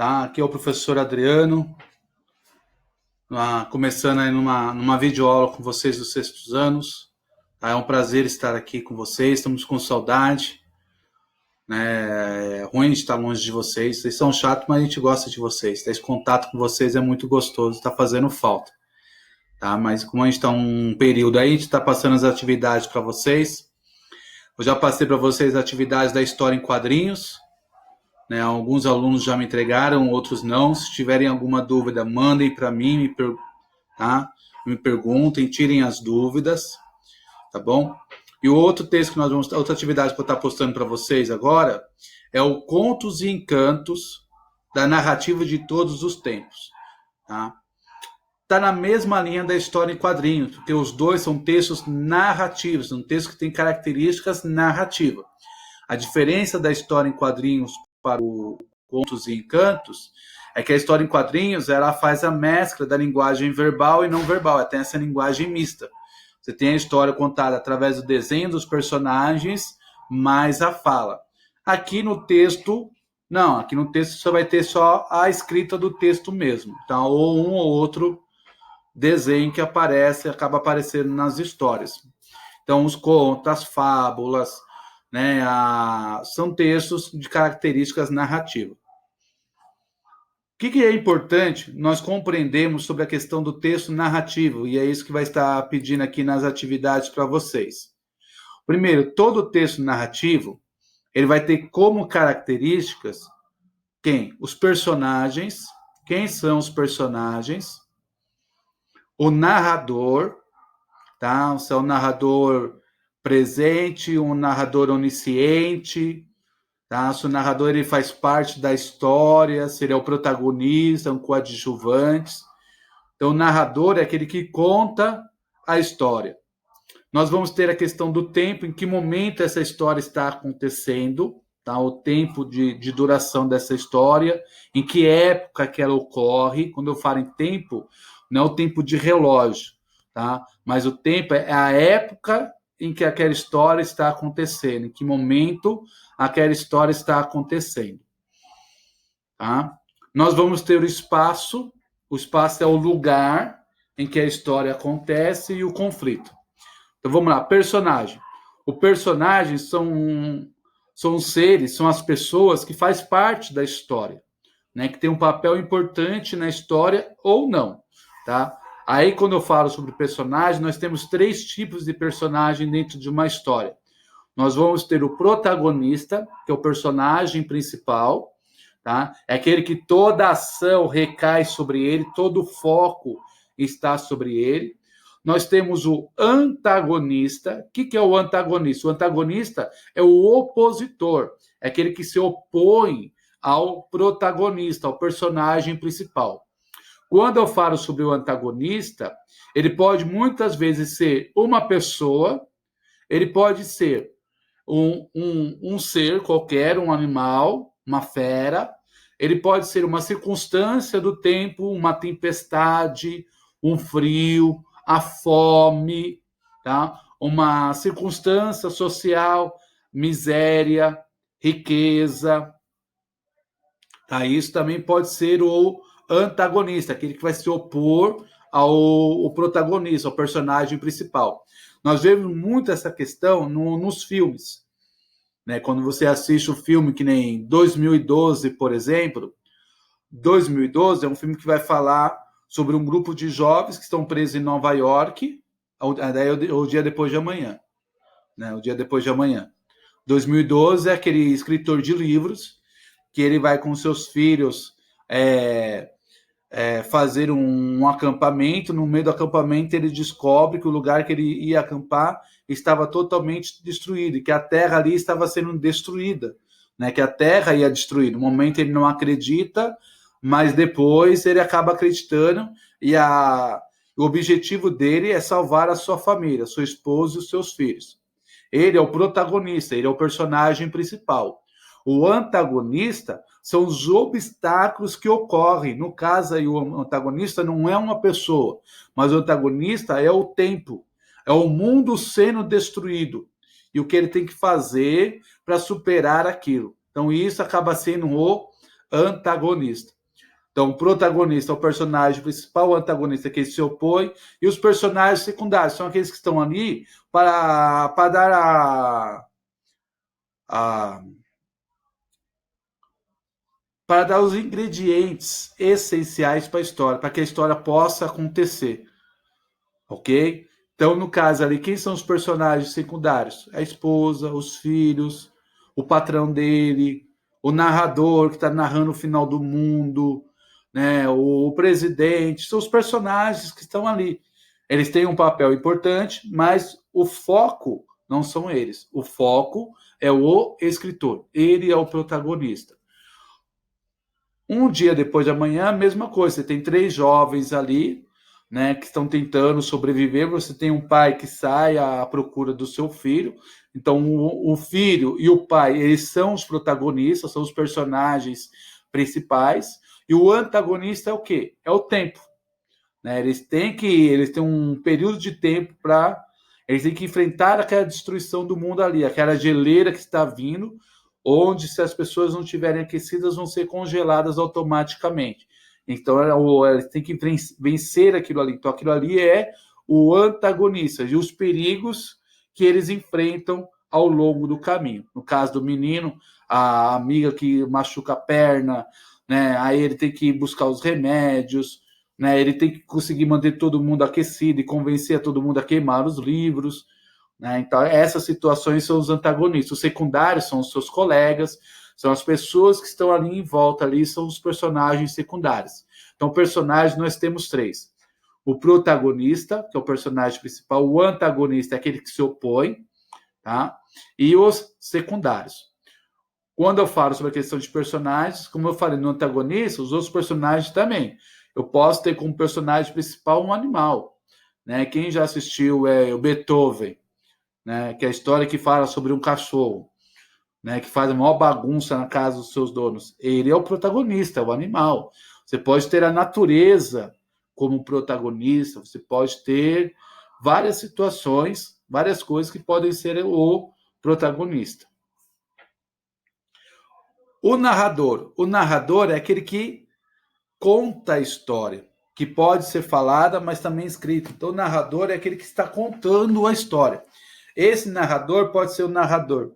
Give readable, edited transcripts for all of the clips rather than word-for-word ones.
tá? Aqui é o professor Adriano, começando aí numa videoaula com vocês dos sextos anos. Tá? É um prazer estar aqui com vocês, estamos com saudade, né? É ruim de estar longe de vocês, vocês são chatos, mas a gente gosta de vocês. Ter esse contato com vocês é muito gostoso, está fazendo falta. Tá? Mas como a gente está um período aí, a gente está passando as atividades para vocês. Eu já passei para vocês as atividades da história em quadrinhos. Né, alguns alunos já me entregaram, outros não. Se tiverem alguma dúvida, mandem para mim, me perguntem, tirem as dúvidas, tá bom? E o outro texto que nós vamos, outra atividade que eu estou postando para vocês agora é o Contos e Encantos da Narrativa de Todos os Tempos, tá? Tá na mesma linha da história em quadrinhos, porque os dois são textos narrativos, são textos que têm características narrativas. A diferença da história em quadrinhos para o Contos e Encantos é que a história em quadrinhos ela faz a mescla da linguagem verbal e não verbal, ela tem essa linguagem mista. Você tem a história contada através do desenho dos personagens, mais a fala. Aqui no texto, não, aqui no texto você vai ter só a escrita do texto mesmo. Então, ou um ou outro desenho que acaba aparecendo nas histórias. Então, os contos, as fábulas, né, são textos de características narrativas. O que é importante nós compreendemos sobre a questão do texto narrativo, e é isso que vai estar pedindo aqui nas atividades para vocês. Primeiro, todo texto narrativo, ele vai ter como características quem? Os personagens, quem são os personagens, o narrador, tá? Se é um narrador presente, um narrador onisciente, tá? Se o narrador ele faz parte da história, se ele é o protagonista, um coadjuvante. Então, o narrador é aquele que conta a história. Nós vamos ter a questão do tempo, em que momento essa história está acontecendo, tá? O tempo de duração dessa história, em que época que ela ocorre. Quando eu falo em tempo, não é o tempo de relógio, tá? Mas o tempo é a época em que aquela história está acontecendo, em que momento aquela história está acontecendo. Tá? Nós vamos ter o espaço é o lugar em que a história acontece e o conflito. Então vamos lá, personagem. O personagem são os seres, são as pessoas que fazem parte da história, né? Que tem um papel importante na história ou não, tá? Aí, quando eu falo sobre personagem, nós temos 3 tipos de personagem dentro de uma história. Nós vamos ter o protagonista, que é o personagem principal, tá? É aquele que toda a ação recai sobre ele, todo o foco está sobre ele. Nós temos o antagonista. O que é o antagonista? O antagonista é o opositor, é aquele que se opõe ao protagonista, ao personagem principal. Quando eu falo sobre o antagonista, ele pode muitas vezes ser uma pessoa, ele pode ser um ser qualquer, um animal, uma fera, ele pode ser uma circunstância do tempo, uma tempestade, um frio, a fome, tá? Uma circunstância social, miséria, riqueza. Tá? Isso também pode ser o antagonista, aquele que vai se opor ao protagonista, ao personagem principal. Nós vemos muito essa questão nos filmes. Né? Quando você assiste um filme que nem 2012, por exemplo, 2012 é um filme que vai falar sobre um grupo de jovens que estão presos em Nova York, o dia depois de amanhã. Né? O dia depois de amanhã. 2012 é aquele escritor de livros que ele vai com seus filhos fazer um acampamento. No meio do acampamento ele descobre que o lugar que ele ia acampar estava totalmente destruído, e que a terra ali estava sendo destruída, né? Que a terra ia destruir. No momento ele não acredita, mas depois ele acaba acreditando, e o objetivo dele é salvar a sua família, sua esposa e os seus filhos. Ele é o protagonista, ele é o personagem principal. O antagonista são os obstáculos que ocorrem. No caso aí, o antagonista não é uma pessoa, mas o antagonista é o tempo, é o mundo sendo destruído e o que ele tem que fazer para superar aquilo. Então, isso acaba sendo o antagonista. Então, o protagonista é o personagem principal, o antagonista é aquele que se opõe, e os personagens secundários são aqueles que estão ali para dar a para dar os ingredientes essenciais para a história, para que a história possa acontecer, ok? Então, no caso ali, quem são os personagens secundários? A esposa, os filhos, o patrão dele, o narrador que está narrando o final do mundo, né? O presidente, são os personagens que estão ali. Eles têm um papel importante, mas o foco não são eles. O foco é o escritor. Ele é o protagonista. Um dia depois de amanhã, a mesma coisa. Você tem 3 jovens ali, né, que estão tentando sobreviver. Você tem um pai que sai à procura do seu filho. Então, o filho e o pai, eles são os protagonistas, são os personagens principais. E o antagonista é o quê? É o tempo. Né? Eles têm um período de tempo para... Eles têm que enfrentar aquela destruição do mundo ali, aquela geleira que está vindo, onde, se as pessoas não estiverem aquecidas, vão ser congeladas automaticamente. Então, eles têm que vencer aquilo ali. Então, aquilo ali é o antagonista e os perigos que eles enfrentam ao longo do caminho. No caso do menino, a amiga que machuca a perna, né? Aí ele tem que buscar os remédios, né? Ele tem que conseguir manter todo mundo aquecido e convencer a todo mundo a queimar os livros. Né? Então, essas situações são os antagonistas. Os secundários são os seus colegas, são as pessoas que estão ali em volta, ali são os personagens secundários. Então, personagens nós temos 3. O protagonista, que é o personagem principal, o antagonista é aquele que se opõe, tá? E os secundários. Quando eu falo sobre a questão de personagens, como eu falei no antagonista, os outros personagens também. Eu posso ter como personagem principal um animal. Né? Quem já assistiu o Beethoven, né, que é a história que fala sobre um cachorro, né, que faz a maior bagunça na casa dos seus donos. Ele é o protagonista, é o animal. Você pode ter a natureza como protagonista, você pode ter várias situações, várias coisas que podem ser o protagonista. O narrador é aquele que conta a história, que pode ser falada, mas também escrita. Então, o narrador é aquele que está contando a história. Esse narrador pode ser o narrador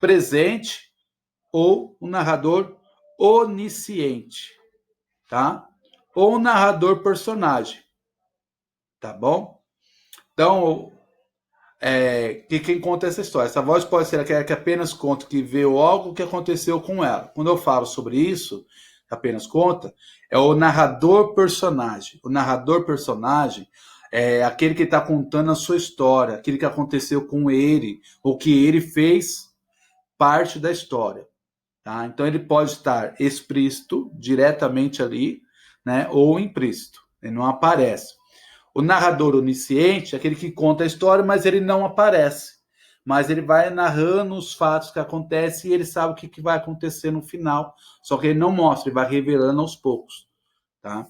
presente ou o narrador onisciente, tá? Ou o narrador personagem, tá bom? Então, quem conta essa história? Essa voz pode ser aquela que apenas conta que viu algo que aconteceu com ela. Quando eu falo sobre isso, apenas conta, é o narrador personagem. O narrador personagem é aquele que está contando a sua história, aquele que aconteceu com ele, ou que ele fez parte da história. Tá? Então ele pode estar explícito, diretamente ali, né, ou implícito, ele não aparece. O narrador onisciente é aquele que conta a história, mas ele não aparece. Mas ele vai narrando os fatos que acontecem e ele sabe o que vai acontecer no final, só que ele não mostra, ele vai revelando aos poucos. Tá?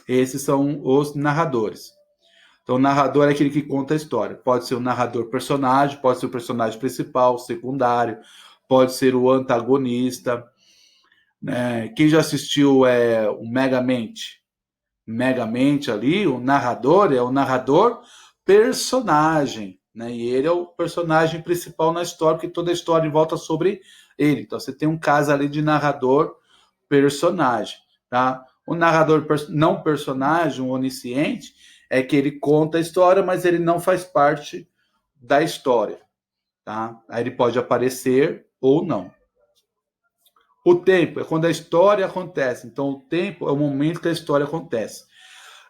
Esses são os narradores. Então, o narrador é aquele que conta a história. Pode ser o narrador personagem, pode ser o personagem principal, secundário, pode ser o antagonista. Né? Quem já assistiu o Megamente? Megamente ali, o narrador é o narrador personagem. Né? E ele é o personagem principal na história, porque toda a história volta sobre ele. Então, você tem um caso ali de narrador personagem. Tá? O narrador não personagem, o onisciente, é que ele conta a história, mas ele não faz parte da história. Tá? Aí ele pode aparecer ou não. O tempo é quando a história acontece. Então, o tempo é o momento que a história acontece.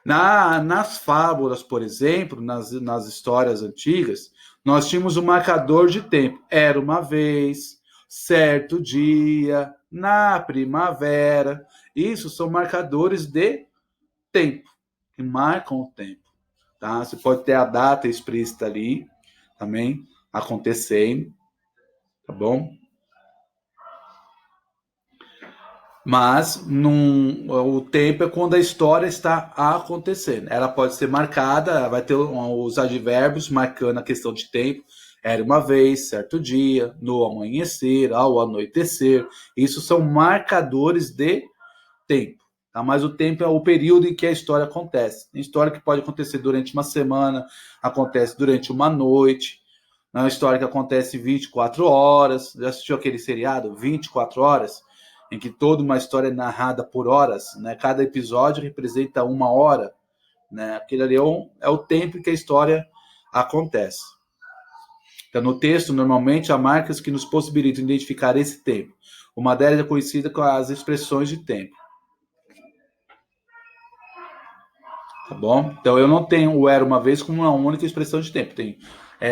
Nas fábulas, por exemplo, nas histórias antigas, nós tínhamos um marcador de tempo. Era uma vez, certo dia, na primavera. Isso são marcadores de tempo, que marcam o tempo. Tá? Você pode ter a data explícita ali, também, acontecendo, tá bom? Mas o tempo é quando a história está acontecendo. Ela pode ser marcada, vai ter os advérbios marcando a questão de tempo. Era uma vez, certo dia, no amanhecer, ao anoitecer. Isso são marcadores de tempo. Tá? Mas o tempo é o período em que a história acontece. Tem história que pode acontecer durante uma semana, acontece durante uma noite. É uma história que acontece 24 horas. Já assistiu aquele seriado, 24 horas? Em que toda uma história é narrada por horas, né? Cada episódio representa uma hora, né? Aquele ali é o tempo em que a história acontece. Então, no texto, normalmente, há marcas que nos possibilitam identificar esse tempo. Uma delas é conhecida com as expressões de tempo. Tá bom? Então, eu não tenho o era uma vez como uma única expressão de tempo. Tem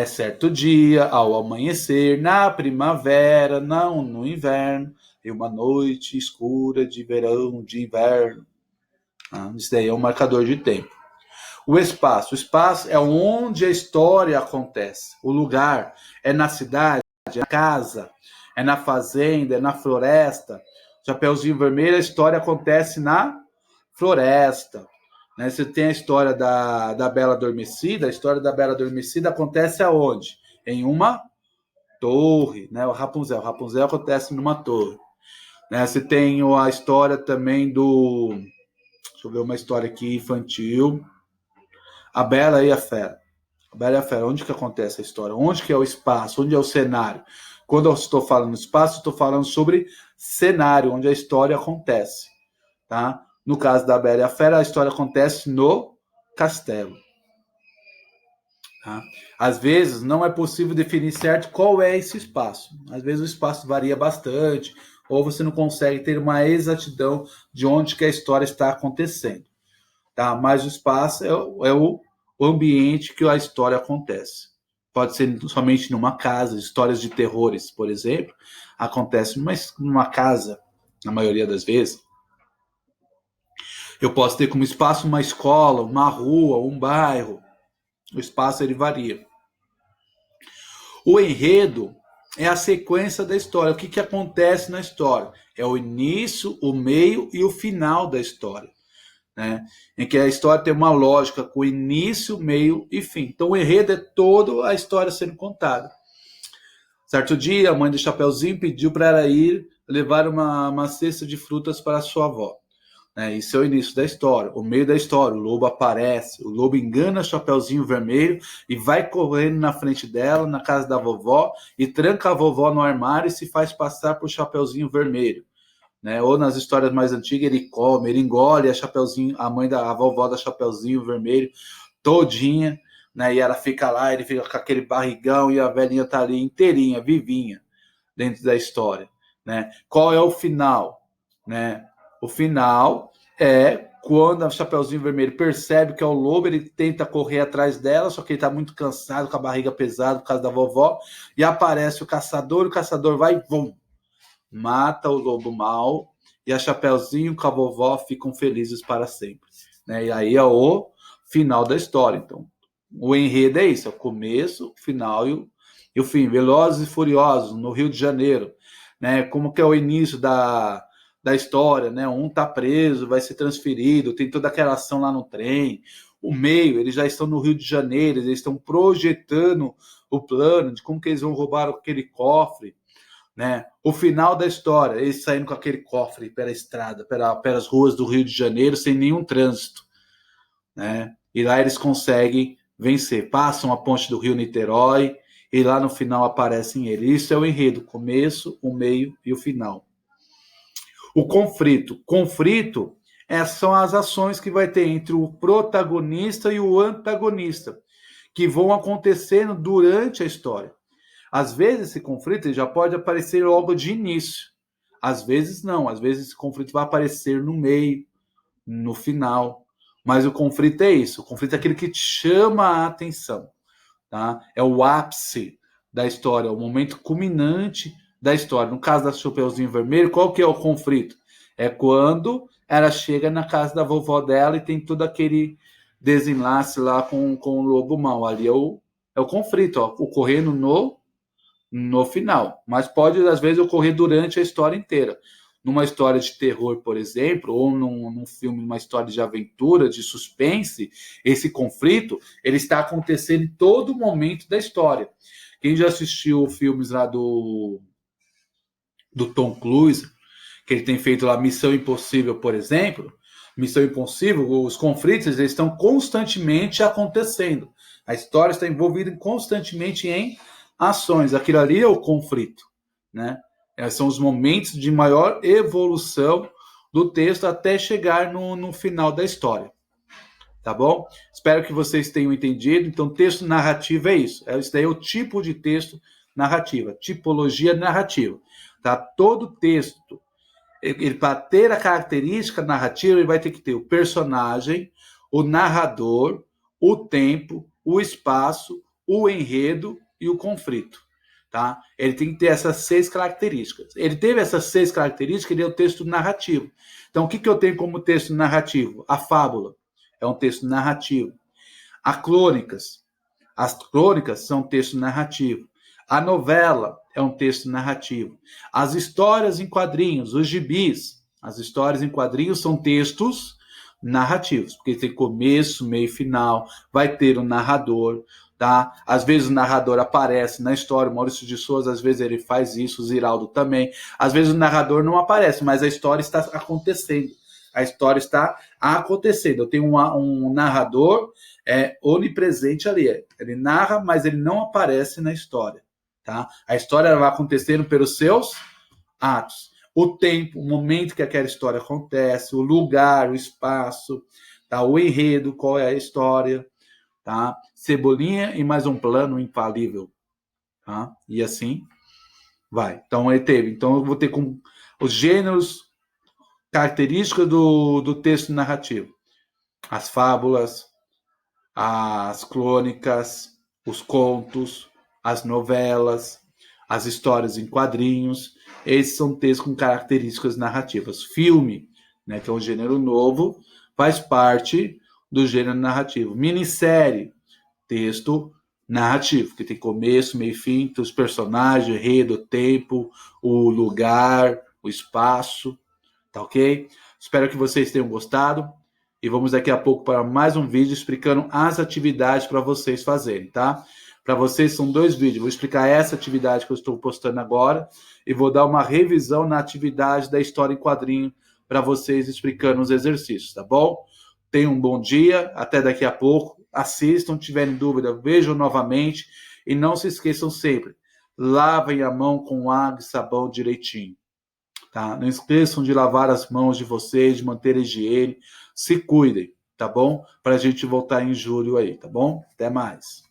certo dia, ao amanhecer, na primavera, não no inverno, e uma noite escura de verão, de inverno. Isso daí é um marcador de tempo. O espaço é onde a história acontece. O lugar é na cidade, é na casa, é na fazenda, é na floresta. Chapeuzinho Vermelho, a história acontece na floresta. Né? Você tem a história da Bela Adormecida. A história da Bela Adormecida acontece aonde? Em uma torre. Né? O Rapunzel acontece numa torre. Né? Você tem a história também do... Deixa eu ver uma história aqui infantil. A Bela e a Fera. A Bela e a Fera, onde que acontece a história? Onde que é o espaço? Onde é o cenário? Quando eu estou falando espaço, estou falando sobre cenário, onde a história acontece. Tá? No caso da Bela e a Fera, a história acontece no castelo. Tá? Às vezes, não é possível definir certo qual é esse espaço. Às vezes, o espaço varia bastante, ou você não consegue ter uma exatidão de onde que a história está acontecendo. Tá? Mas o espaço é o ambiente que a história acontece. Pode ser somente numa casa. Histórias de terrores, por exemplo, acontecem numa casa, na maioria das vezes. Eu posso ter como espaço uma escola, uma rua, um bairro. O espaço ele varia. O enredo é a sequência da história. O que acontece na história? É o início, o meio e o final da história. Né? Em que a história tem uma lógica com início, meio e fim. Então o enredo é toda a história sendo contada. Certo dia, a mãe do Chapeuzinho pediu para ela ir levar uma cesta de frutas para sua avó. Esse é o início da história. O meio da história, o lobo aparece, o lobo engana Chapeuzinho Vermelho e vai correndo na frente dela, na casa da vovó, e tranca a vovó no armário e se faz passar por Chapeuzinho Vermelho. Né? Ou nas histórias mais antigas, ele engole a mãe a vovó da Chapeuzinho Vermelho todinha, né? E ela fica lá, ele fica com aquele barrigão e a velhinha tá ali inteirinha, vivinha, dentro da história. Né? Qual é o final? Né? O final é quando a Chapeuzinho Vermelho percebe que é o lobo, ele tenta correr atrás dela, só que ele tá muito cansado, com a barriga pesada por causa da vovó, e aparece o caçador vai e vum, mata o lobo mau, e a Chapeuzinho com a vovó ficam felizes para sempre. Né? E aí é o final da história. Então, o enredo é isso, é o começo, o final e o fim. Velozes e Furiosos, no Rio de Janeiro. Né? Como que é o início da história, né? Um tá preso, vai ser transferido, tem toda aquela ação lá no trem. O meio, eles já estão no Rio de Janeiro, eles estão projetando o plano de como que eles vão roubar aquele cofre. Né? O final da história, eles saindo com aquele cofre pela estrada, pelas ruas do Rio de Janeiro, sem nenhum trânsito. Né? E lá eles conseguem vencer. Passam a ponte do Rio Niterói e lá no final aparecem eles. Isso é o enredo, o começo, o meio e o final. O conflito. Conflito são as ações que vai ter entre o protagonista e o antagonista, que vão acontecendo durante a história. Às vezes esse conflito já pode aparecer logo de início. Às vezes não. Às vezes esse conflito vai aparecer no meio, no final. Mas o conflito é isso. O conflito é aquele que te chama a atenção. Tá? É o ápice da história, é o momento culminante da história. No caso da Chapeuzinho Vermelho, qual que é o conflito? É quando ela chega na casa da vovó dela e tem todo aquele desenlace lá com o lobo mau. Ali é o conflito, ó, ocorrendo no final. Mas pode, às vezes, ocorrer durante a história inteira. Numa história de terror, por exemplo, ou num filme, uma história de aventura, de suspense, esse conflito ele está acontecendo em todo momento da história. Quem já assistiu filmes lá do Tom Cruise, que ele tem feito lá Missão Impossível, por exemplo, Missão Impossível, os conflitos eles estão constantemente acontecendo. A história está envolvida constantemente em ações. Aquilo ali é o conflito, né? São os momentos de maior evolução do texto até chegar no final da história. Tá bom? Espero que vocês tenham entendido. Então, texto narrativo é isso. Isso daí é o tipo de texto narrativa, tipologia narrativa. Tá? Todo texto, ele para ter a característica narrativa, ele vai ter que ter o personagem, o narrador, o tempo, o espaço, o enredo e o conflito. Tá? Ele tem que ter essas 6 características. Ele teve essas 6 características, ele é o texto narrativo. Então, o que eu tenho como texto narrativo? A fábula é um texto narrativo. As crônicas são um texto narrativo. A novela é um texto narrativo. As histórias em quadrinhos, os gibis, as histórias em quadrinhos são textos narrativos, porque tem começo, meio e final, vai ter um narrador, tá? Às vezes o narrador aparece na história, o Maurício de Souza, às vezes ele faz isso, o Ziraldo também. Às vezes o narrador não aparece, mas a história está acontecendo. A história está acontecendo. Eu tenho um narrador onipresente ali. Ele narra, mas ele não aparece na história. Tá? A história vai acontecendo pelos seus atos. O tempo, o momento que aquela história acontece, o lugar, o espaço, tá? O enredo, qual é a história. Tá? Cebolinha e mais um plano infalível. Tá? E assim vai. Então ele teve. Então eu vou ter com os gêneros, características do texto narrativo. As fábulas, as crônicas, os contos, as novelas, as histórias em quadrinhos. Esses são textos com características narrativas. Filme, né, que é um gênero novo, faz parte do gênero narrativo. Minissérie, texto narrativo, que tem começo, meio e fim, tem os personagens, o enredo, o tempo, o lugar, o espaço. Tá ok? Espero que vocês tenham gostado. E vamos daqui a pouco para mais um vídeo explicando as atividades para vocês fazerem, tá? Para vocês são 2 vídeos. Vou explicar essa atividade que eu estou postando agora e vou dar uma revisão na atividade da história em quadrinho para vocês explicando os exercícios, tá bom? Tenham um bom dia. Até daqui a pouco. Assistam, tiverem dúvida, vejam novamente. E não se esqueçam sempre, lavem a mão com água e sabão direitinho. Tá? Não esqueçam de lavar as mãos de vocês, de manter a higiene. Se cuidem, tá bom? Para a gente voltar em julho aí, tá bom? Até mais.